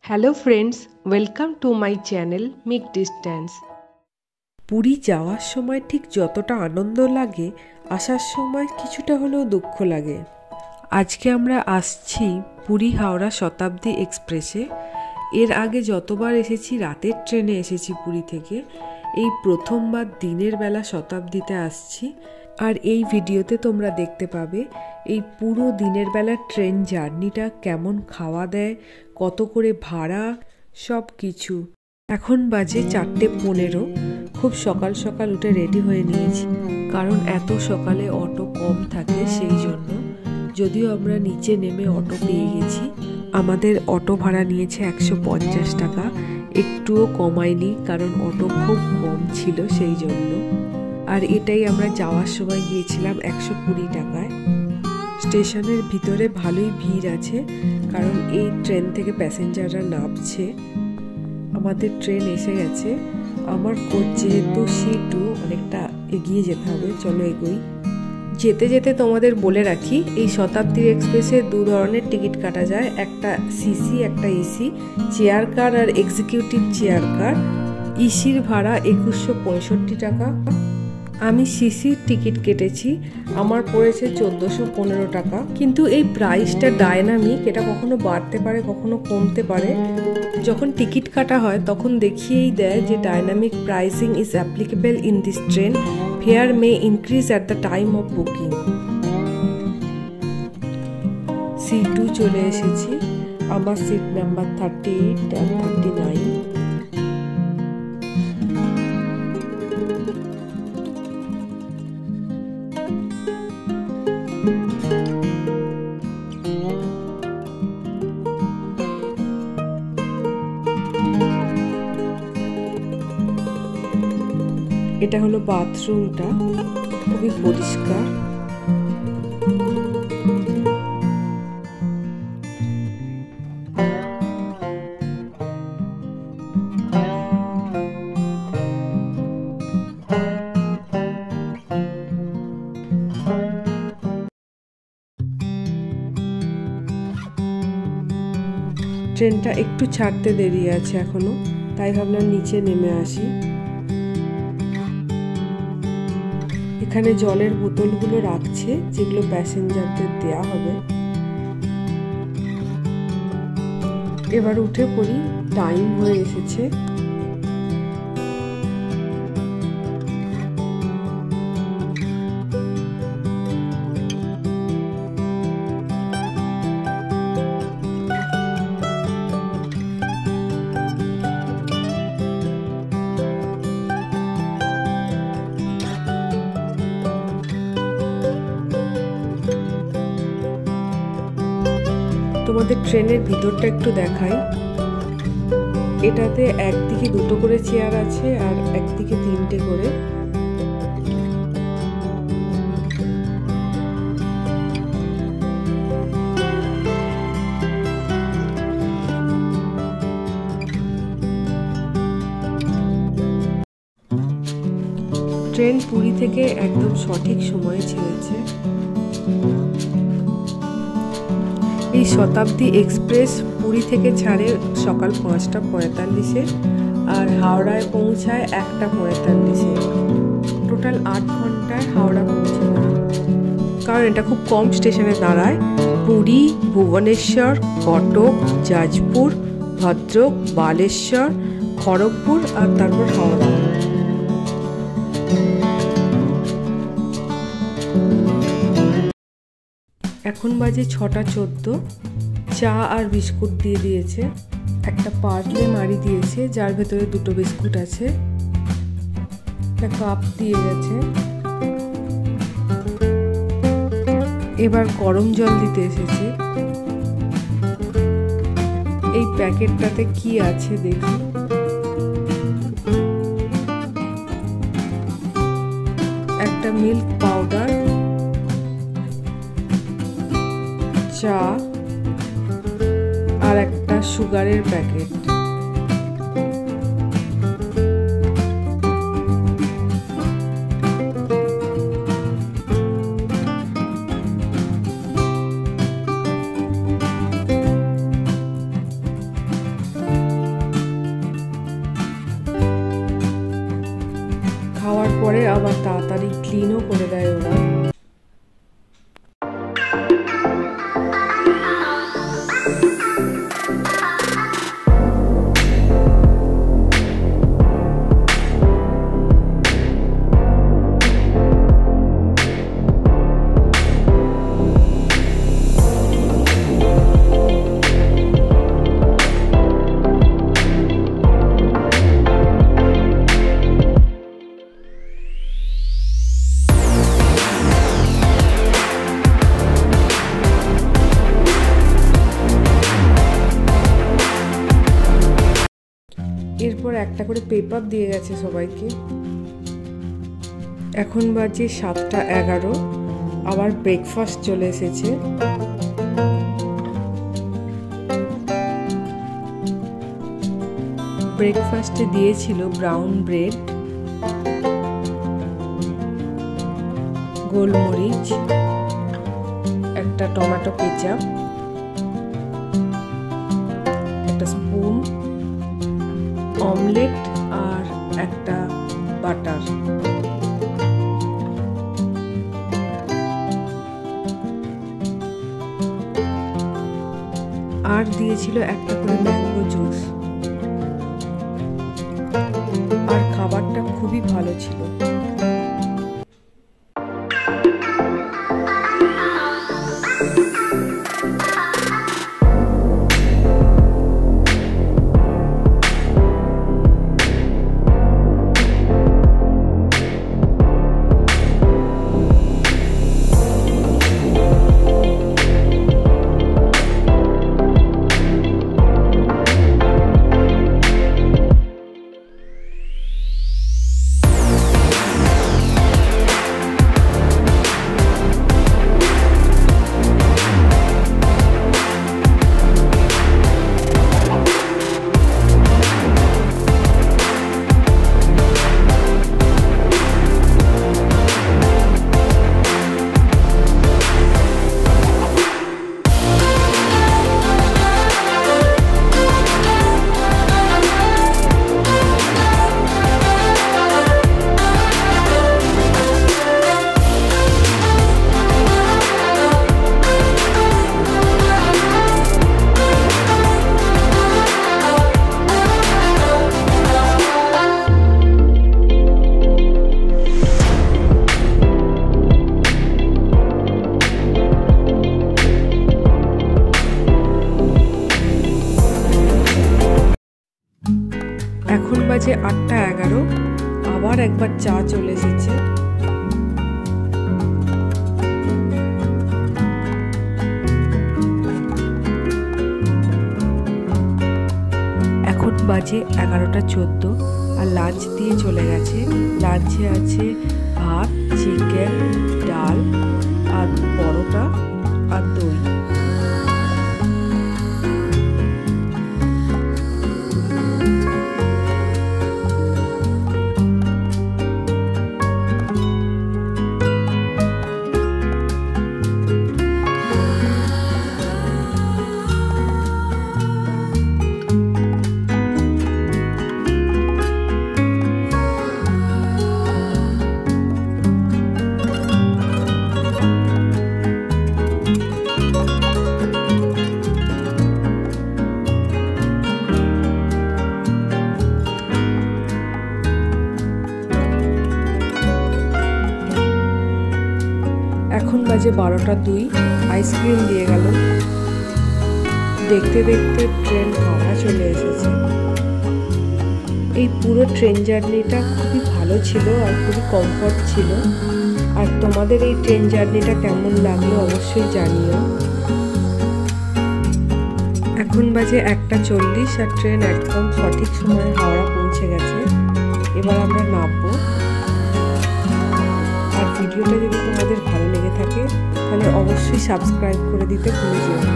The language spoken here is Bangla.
Hello friends, welcome to my channel মিক ডিস্ট্যান্স। পুরী যাওয়ার সময় ঠিক যতটা আনন্দ লাগে, আসার সময় কিছুটা হলেও দুঃখ লাগে। আজকে আমরা আসছি পুরী হাওড়া শতাব্দী এক্সপ্রেসে। এর আগে যতবার এসেছি রাতের ট্রেনে এসেছি পুরী থেকে, এই প্রথমবার দিনের বেলা শতাব্দীতে আসছি। আর এই ভিডিওতে তোমরা দেখতে পাবে এই পুরো দিনের বেলা ট্রেন জার্নিটা, কেমন খাওয়া দেয়, কত করে ভাড়া, সব কিছু। এখন বাজে 4:15। খুব সকাল সকাল উঠে রেডি হয়ে নিয়েছি, কারণ এত সকালে অটো কম থাকে সেই জন্য। যদিও আমরা নিচে নেমে অটো পেয়ে গেছি। আমাদের অটো ভাড়া নিয়েছে 150 টাকা, একটুও কমায়নি, কারণ অটো খুব কম ছিল সেই জন্য। আর এটাই আমরা যাওয়ার সময় গিয়েছিলাম 120 টাকায়। স্টেশনের ভিতরে ভালোই ভিড় আছে, কারণ এই ট্রেন থেকে প্যাসেঞ্জাররা নামছে। আমাদের ট্রেন এসে গেছে। আমার কোচ যেহেতু C2, অনেকটা এগিয়ে যেতে হবে, চলো এগোই। যেতে যেতে তোমাদের বলে রাখি, এই শতাব্দী এক্সপ্রেসে দু ধরনের টিকিট কাটা যায়, একটা সিসি, একটা এসি। চেয়ার কার আর এক্সিকিউটিভ চেয়ার কার। ইসির ভাড়া 2165 টাকা। আমি সিসির টিকিট কেটেছি, আমার পড়েছে 1415 টাকা। কিন্তু এই প্রাইসটা ডায়নামিক, এটা কখনো বাড়তে পারে, কখনো কমতে পারে। যখন টিকিট কাটা হয় তখন দেখিয়েই দেয় যে dynamic pricing is applicable in this train, fair may increase at the time of booking. C2 চলে এসেছি, আমার সিট নাম্বার 38 আর 39। এটা হলো বাথরুমটা, খুবই পরিষ্কার। ট্রেনটা একটু ছাড়তে দেরি আছে এখনো, তাই ভাবলাম নিচে নেমে আসি। এখানে জলের বোতলগুলো রাখছে, যেগুলো প্যাসেঞ্জারদের দেয়া হবে। এবার উঠে পড়ি, টাইম হয়ে এসেছে। তোমাদের ট্রেনের ভিতরটা একটু দেখাই। এটাতে একদিকে 2টো করে চেয়ার আছে আর একদিকে 3টে করে। ট্রেন পুরী থেকে একদম সঠিক সময়ে ছেড়েছে। এই শতাব্দী এক্সপ্রেস পুরী থেকে ছাড়ে সকাল 5:45-এ আর হাওড়ায় পৌঁছায় 1:45-এ। টোটাল 8 ঘন্টায় হাওড়া পৌঁছে যায়, কারণ এটা খুব কম স্টেশনে দাঁড়ায়। পুরী, ভুবনেশ্বর, কটক, জাজপুর, ভদ্রক, বালেশ্বর, খড়গপুর আর তারপর হাওড়া। এখন বাজে 6:14। চা আর বিস্কুট দিয়ে দিয়েছে, একটা পার্লে মারি দিয়েছে যার ভেতরে 2টো বিস্কুট আছে, একটা কাপ দিয়ে গেছে। এবার গরম জল দিতে এসেছে। এই প্যাকেটটাতে কি আছে দেখি। একটা মিল্ক পাউডার, চা আর একটা সুগারের প্যাকেট। আবার তাড়াতাড়ি ক্লিনও করে দেয় ওরা। এরপর একটা করে পেপার দিয়ে গেছে সবাইকে। এখন বাজে 7:11, আবার ব্রেকফাস্ট চলে এসেছে। ব্রেকফাস্টে দিয়েছিল ব্রাউন ব্রেড, গোলমরিচ, একটা টমেটো কেচাপ, একটা স্পুন, অমলেট আর একটা বাটার। আর দিয়েছিল একটা করে ম্যাঙ্গো জুস। আর খাবারটা খুবই ভালো ছিল। এখন বাজে 8:11, আবার একবার চা চলে এসেছে। এখন বাজে 11:14 আর লাঞ্চ দিয়ে চলে গেছে। লাঞ্চে আছে ভাত, চিকেন, ডাল আর পরোটা আর দই। এখন বাজে 12:02, আইসক্রিম দিয়ে গেল। দেখতে দেখতে ট্রেন হাওড়া চলে এসেছে। এই পুরো ট্রেন জার্নিটা খুবই ভালো ছিল আর খুবই কমফর্ট ছিল। আর তোমাদের এই ট্রেন জার্নিটা কেমন লাগলো অবশ্যই জানিও। এখন বাজে 1:40 আর ট্রেন একদম সঠিক সময়ে হাওড়া পৌঁছে গেছে। এবার আমরা নামবো। আর ভিডিওটা যদি তোমাদের ভালো লেগে থাকে তাহলে অবশ্যই সাবস্ক্রাইব করে দিতে ভুলে যেও না।